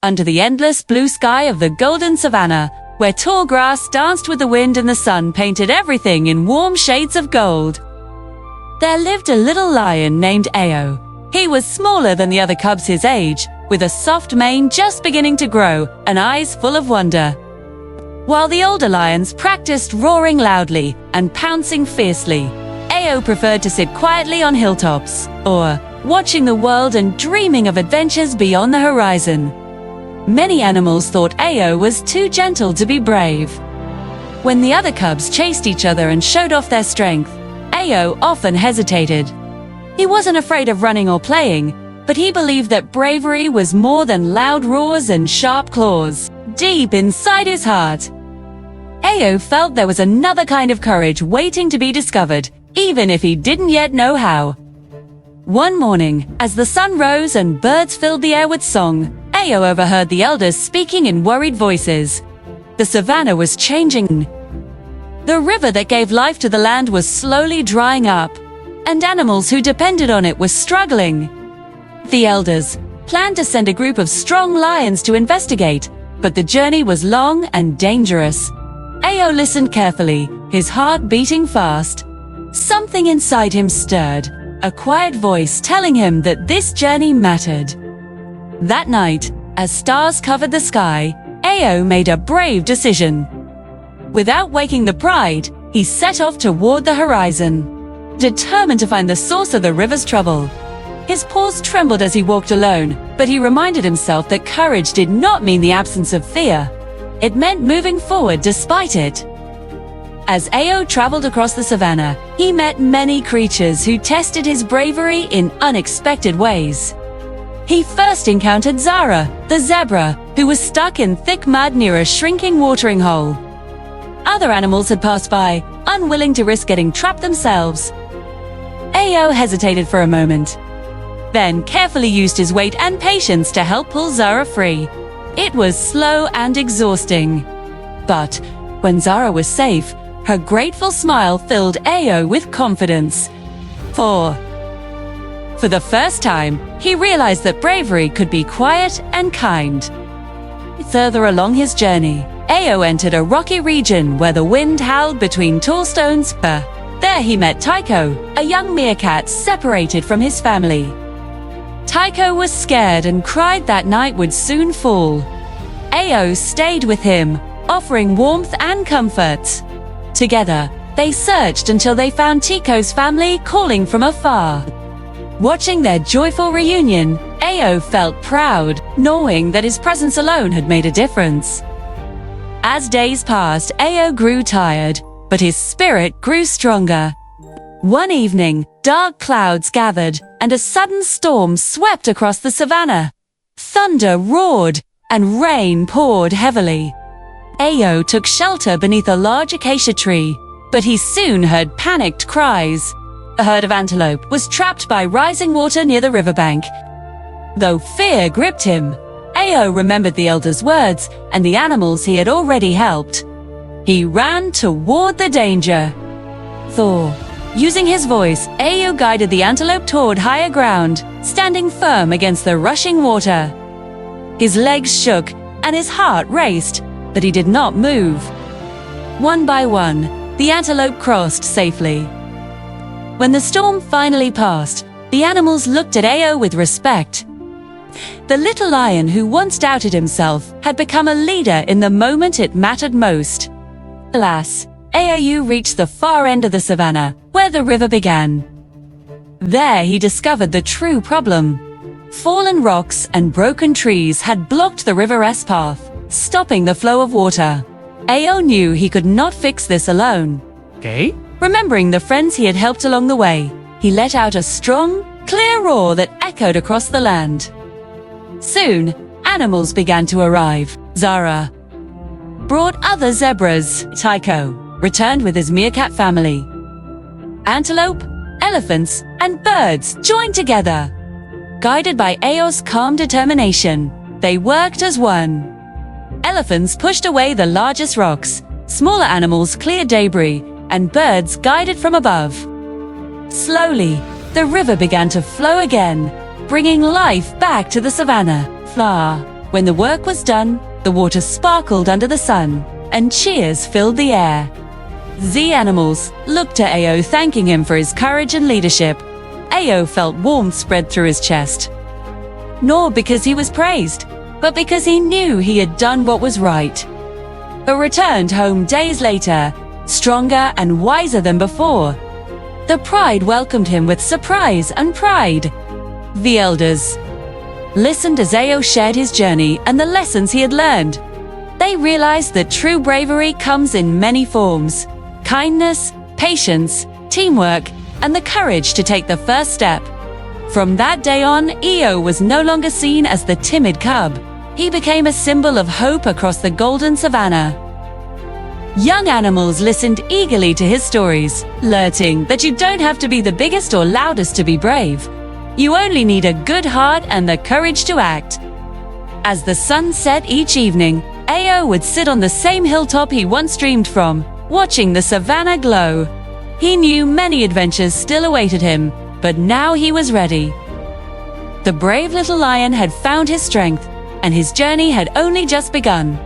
under the endless blue sky of the golden savannah, where tall grass danced with the wind and the sun painted everything in warm shades of gold. There lived a little lion named Ao. He was smaller than the other cubs his age, with a soft mane just beginning to grow and eyes full of wonder. While the older lions practiced roaring loudly and pouncing fiercely, Ao preferred to sit quietly on hilltops, or watching the world and dreaming of adventures beyond the horizon. Many animals thought Ao was too gentle to be brave. When the other cubs chased each other and showed off their strength, Ao often hesitated. He wasn't afraid of running or playing, but he believed that bravery was more than loud roars and sharp claws. Deep inside his heart, Ao felt there was another kind of courage waiting to be discovered, even if he didn't yet know how. One morning, as the sun rose and birds filled the air with song, Ao overheard the elders speaking in worried voices. The savannah was changing. The river that gave life to the land was slowly drying up, and animals who depended on it were struggling. The elders planned to send a group of strong lions to investigate, but the journey was long and dangerous. Ao listened carefully, his heart beating fast. Something inside him stirred, a quiet voice telling him that this journey mattered. That night, as stars covered the sky, Ao made a brave decision. Without waking the pride, he set off toward the horizon, determined to find the source of the river's trouble. His paws trembled as he walked alone, but he reminded himself that courage did not mean the absence of fear. It meant moving forward despite it. As Ao traveled across the savannah, he met many creatures who tested his bravery in unexpected ways. He first encountered Zara, the zebra, who was stuck in thick mud near a shrinking watering hole. Other animals had passed by, unwilling to risk getting trapped themselves. Ao hesitated for a moment, then carefully used his weight and patience to help pull Zara free. It was slow and exhausting. But when Zara was safe, her grateful smile filled Ao with confidence. For the first time, he realized that bravery could be quiet and kind. Further along his journey, Ao entered a rocky region where the wind howled between tall stones. There he met Tycho, a young meerkat separated from his family. Tycho was scared and cried that night would soon fall. Ao stayed with him, offering warmth and comfort. Together, they searched until they found Tycho's family calling from afar. Watching their joyful reunion, Ao felt proud, knowing that his presence alone had made a difference. As days passed, Ao grew tired, but his spirit grew stronger. One evening, dark clouds gathered, and a sudden storm swept across the savannah. Thunder roared, and rain poured heavily. Ao took shelter beneath a large acacia tree, but he soon heard panicked cries. A herd of antelope was trapped by rising water near the riverbank. Though fear gripped him, Ao remembered the elders' words and the animals he had already helped. He ran toward the danger. Using his voice, Ao guided the antelope toward higher ground, standing firm against the rushing water. His legs shook and his heart raced, but he did not move. One by one, the antelope crossed safely. When the storm finally passed, the animals looked at Ao with respect. The little lion who once doubted himself had become a leader in the moment it mattered most. Alas, Ao reached the far end of the savannah, where the river began. There he discovered the true problem. Fallen rocks and broken trees had blocked the river's path, stopping the flow of water. Ao knew he could not fix this alone. Remembering the friends he had helped along the way, he let out a strong, clear roar that echoed across the land. Soon, animals began to arrive. Zara brought other zebras. Tycho returned with his meerkat family. Antelope, elephants, and birds joined together. Guided by Ao's calm determination, they worked as one. Elephants pushed away the largest rocks, smaller animals cleared debris, and birds guided from above. Slowly, the river began to flow again, bringing life back to the savannah. flower. When the work was done, the water sparkled under the sun, and cheers filled the air. The animals looked at Ao, thanking him for his courage and leadership. Ao felt warmth spread through his chest. Not because he was praised, but because he knew he had done what was right. But returned home days later, stronger and wiser than before. The pride welcomed him with surprise and pride. The elders listened as Ao shared his journey and the lessons he had learned. They realized that true bravery comes in many forms: kindness, patience, teamwork, and the courage to take the first step. From that day on, Ao was no longer seen as the timid cub. He became a symbol of hope across the golden savannah. Young animals listened eagerly to his stories, learning that you don't have to be the biggest or loudest to be brave. You only need a good heart and the courage to act. As the sun set each evening, Ao would sit on the same hilltop he once dreamed from, watching the savannah glow. He knew many adventures still awaited him, but now he was ready. The brave little lion had found his strength, and his journey had only just begun.